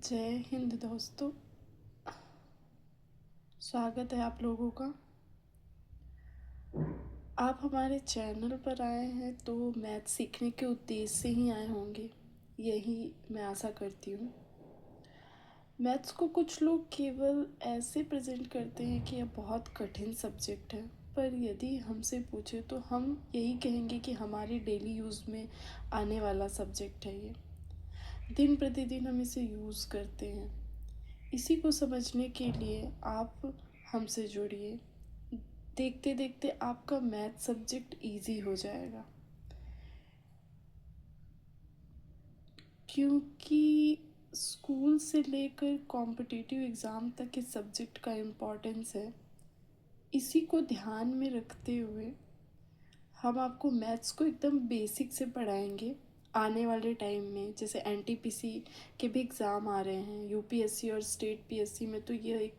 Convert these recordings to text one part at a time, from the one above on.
जय हिंद दोस्तों। स्वागत है आप लोगों का। आप हमारे चैनल पर आए हैं तो मैथ सीखने के उद्देश्य से ही आए होंगे, यही मैं आशा करती हूँ। मैथ्स को कुछ लोग केवल ऐसे प्रेजेंट करते हैं कि यह बहुत कठिन सब्जेक्ट है, पर यदि हमसे पूछे तो हम यही कहेंगे कि हमारे डेली यूज़ में आने वाला सब्जेक्ट है। ये दिन प्रतिदिन हम इसे यूज़ करते हैं। इसी को समझने के लिए आप हमसे जुड़िए। देखते देखते आपका मैथ सब्जेक्ट इजी हो जाएगा, क्योंकि स्कूल से लेकर कॉम्पिटिटिव एग्ज़ाम तक इस सब्जेक्ट का इम्पोर्टेंस है। इसी को ध्यान में रखते हुए हम आपको मैथ्स को एकदम बेसिक से पढ़ाएंगे। आने वाले टाइम में जैसे एनटीपीसी के भी एग्ज़ाम आ रहे हैं, यूपीएससी और स्टेट पीएससी में, तो यह एक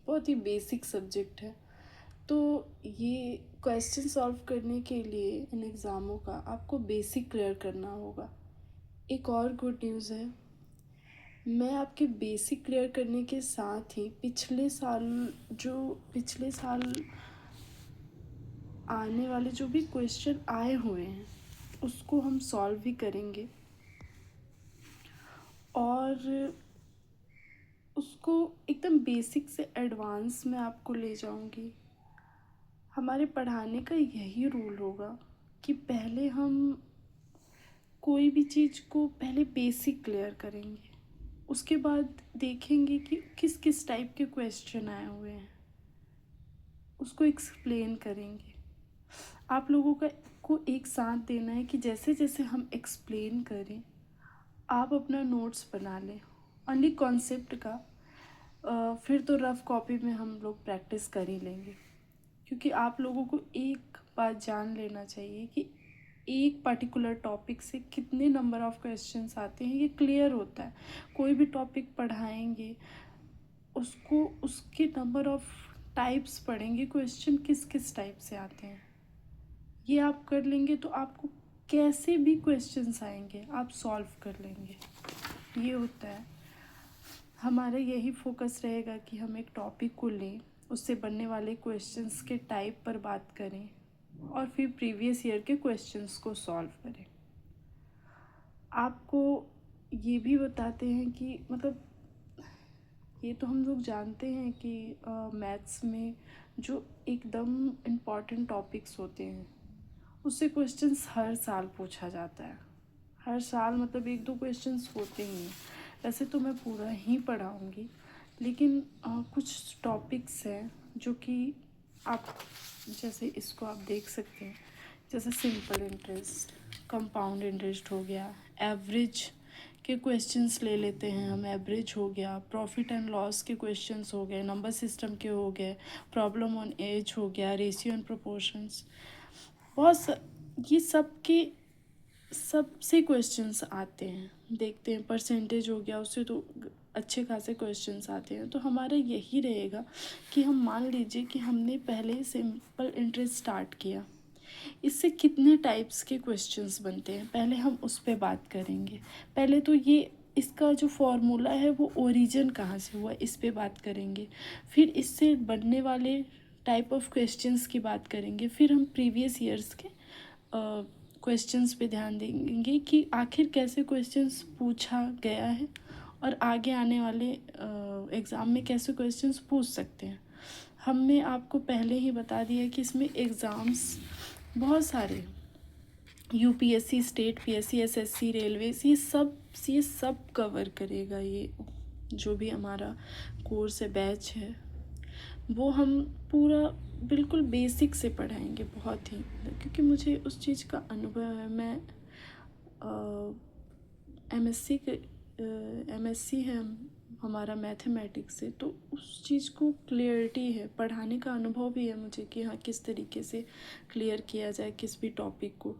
बहुत ही बेसिक सब्जेक्ट है। तो ये क्वेश्चन सॉल्व करने के लिए इन एग्ज़ामों का आपको बेसिक क्लियर करना होगा। एक और गुड न्यूज़ है, मैं आपके बेसिक क्लियर करने के साथ ही पिछले साल आने वाले जो भी क्वेश्चन आए हुए हैं उसको हम सॉल्व भी करेंगे और उसको एकदम बेसिक से एडवांस में आपको ले जाऊंगी। हमारे पढ़ाने का यही रूल होगा कि पहले हम कोई भी चीज़ को पहले बेसिक क्लियर करेंगे, उसके बाद देखेंगे कि किस किस टाइप के क्वेश्चन आए हुए हैं, उसको एक्सप्लेन करेंगे। आप लोगों को एक साथ देना है कि जैसे जैसे हम एक्सप्लेन करें आप अपना नोट्स बना लें ओनली कॉन्सेप्ट का। फिर तो रफ कॉपी में हम लोग प्रैक्टिस कर ही लेंगे, क्योंकि आप लोगों को एक बात जान लेना चाहिए कि एक पर्टिकुलर टॉपिक से कितने नंबर ऑफ क्वेश्चंस आते हैं, ये क्लियर होता है। कोई भी टॉपिक पढ़ाएंगे उसको उसके नंबर ऑफ टाइप्स पढ़ेंगे, क्वेश्चन किस किस टाइप से आते हैं, ये आप कर लेंगे तो आपको कैसे भी क्वेश्चंस आएंगे आप सॉल्व कर लेंगे। ये होता है, हमारा यही फोकस रहेगा कि हम एक टॉपिक को लें, उससे बनने वाले क्वेश्चंस के टाइप पर बात करें और फिर प्रीवियस ईयर के क्वेश्चंस को सॉल्व करें। आपको ये भी बताते हैं कि मतलब ये तो हम लोग जानते हैं कि मैथ्स में जो एकदम इम्पॉर्टेंट टॉपिक्स होते हैं उससे क्वेश्चंस हर साल पूछा जाता है। हर साल मतलब एक दो क्वेश्चंस होते ही हैं। वैसे तो मैं पूरा ही पढ़ाऊँगी, लेकिन कुछ टॉपिक्स हैं जो कि आप जैसे इसको आप देख सकते हैं, जैसे सिंपल इंटरेस्ट, कंपाउंड इंटरेस्ट हो गया, एवरेज के क्वेश्चंस ले लेते हैं हम, एवरेज हो गया, प्रॉफिट एंड लॉस के क्वेश्चंस हो गए, नंबर सिस्टम के हो गए, प्रॉब्लम ऑन एज हो गया, रेशियो एंड प्रोपोर्शंस, ये सबसे क्वेश्चंस आते हैं। देखते हैं परसेंटेज हो गया, उससे तो अच्छे खासे क्वेश्चंस आते हैं। तो हमारा यही रहेगा कि हम मान लीजिए कि हमने पहले सिंपल इंटरेस्ट स्टार्ट किया, इससे कितने टाइप्स के क्वेश्चंस बनते हैं पहले हम उस पर बात करेंगे। पहले तो ये इसका जो फॉर्मूला है वो ओरिजिन कहाँ से हुआ इस पे बात करेंगे, फिर इससे बनने वाले टाइप ऑफ क्वेश्चंस की बात करेंगे, फिर हम प्रीवियस ईयर्स के क्वेश्चंस पे ध्यान देंगे कि आखिर कैसे क्वेश्चंस पूछा गया है और आगे आने वाले एग्ज़ाम में कैसे क्वेश्चंस पूछ सकते हैं। हमने आपको पहले ही बता दिया कि इसमें एग्ज़ाम्स बहुत सारे, UPSC, state PSC, SSC, railways, ये सब कवर करेगा। ये जो भी हमारा कोर्स है, बैच है, वो हम पूरा बिल्कुल बेसिक से पढ़ाएंगे बहुत ही, क्योंकि मुझे उस चीज़ का अनुभव है। मैं एमएससी है हमारा मैथमेटिक्स से, तो उस चीज़ को क्लियरिटी है, पढ़ाने का अनुभव भी है मुझे कि हाँ किस तरीके से क्लियर किया जाए किस भी टॉपिक को।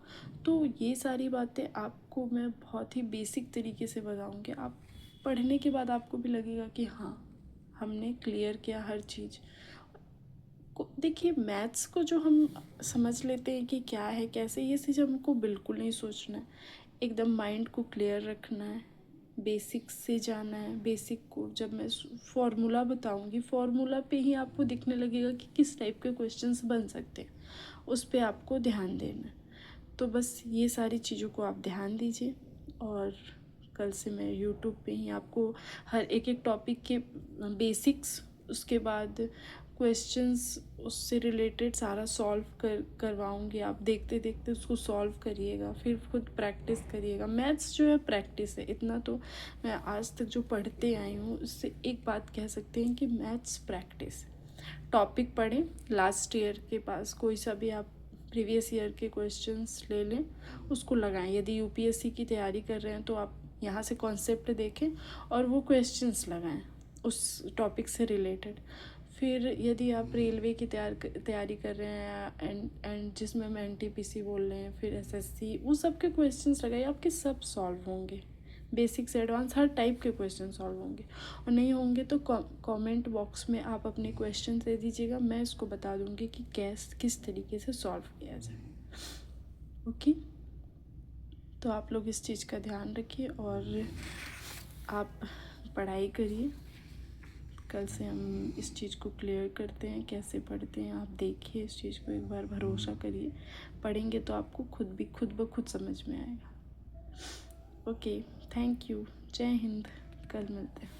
तो ये सारी बातें आपको मैं बहुत ही बेसिक तरीके से बताऊँगी। आप पढ़ने के बाद आपको भी लगेगा कि हाँ हमने क्लियर किया हर चीज़ को। देखिए मैथ्स को जो हम समझ लेते हैं कि क्या है कैसे, ये चीज़ हमको बिल्कुल नहीं सोचना है, एकदम माइंड को क्लियर रखना है, बेसिक से जाना है। बेसिक को जब मैं फॉर्मूला बताऊंगी, फॉर्मूला पे ही आपको दिखने लगेगा कि किस टाइप के क्वेश्चंस बन सकते हैं, उस पे आपको ध्यान देना है। तो बस ये सारी चीज़ों को आप ध्यान दीजिए, और कल से मैं यूट्यूब पे ही आपको हर एक एक टॉपिक के बेसिक्स, उसके बाद क्वेश्चंस उससे रिलेटेड सारा सॉल्व करवाऊँगी। आप देखते देखते उसको सॉल्व करिएगा, फिर खुद प्रैक्टिस करिएगा। मैथ्स जो है प्रैक्टिस है, इतना तो मैं आज तक जो पढ़ते आई हूँ उससे एक बात कह सकते हैं कि मैथ्स प्रैक्टिस है। टॉपिक पढ़ें, लास्ट ईयर के पास कोई सा भी आप प्रीवियस ईयर के क्वेश्चंस ले लें, उसको लगाएं। यदि यूपीएससी की तैयारी कर रहे हैं तो आप यहाँ से कॉन्सेप्ट देखें और वो क्वेश्चंस लगाएं उस टॉपिक से रिलेटेड। फिर यदि आप रेलवे की तैयारी कर रहे हैं एंड जिसमें हम एनटीपीसी बोल रहे हैं, फिर एसएससी, वो सब के क्वेश्चंस लगाइए, आपके सब सॉल्व होंगे। बेसिक से एडवांस हर टाइप के क्वेश्चन सॉल्व होंगे, और नहीं होंगे तो कमेंट बॉक्स में आप अपने क्वेश्चन दे दीजिएगा, मैं इसको बता दूंगी कि किस तरीके से सॉल्व किया जाए। ओके, तो आप लोग इस चीज़ का ध्यान रखिए और आप पढ़ाई करिए। कल से हम इस चीज़ को क्लियर करते हैं, कैसे पढ़ते हैं आप देखिए, इस चीज़ को एक बार भरोसा करिए। पढ़ेंगे तो आपको खुद ब खुद समझ में आएगा। ओके, थैंक यू, जय हिंद, कल मिलते हैं।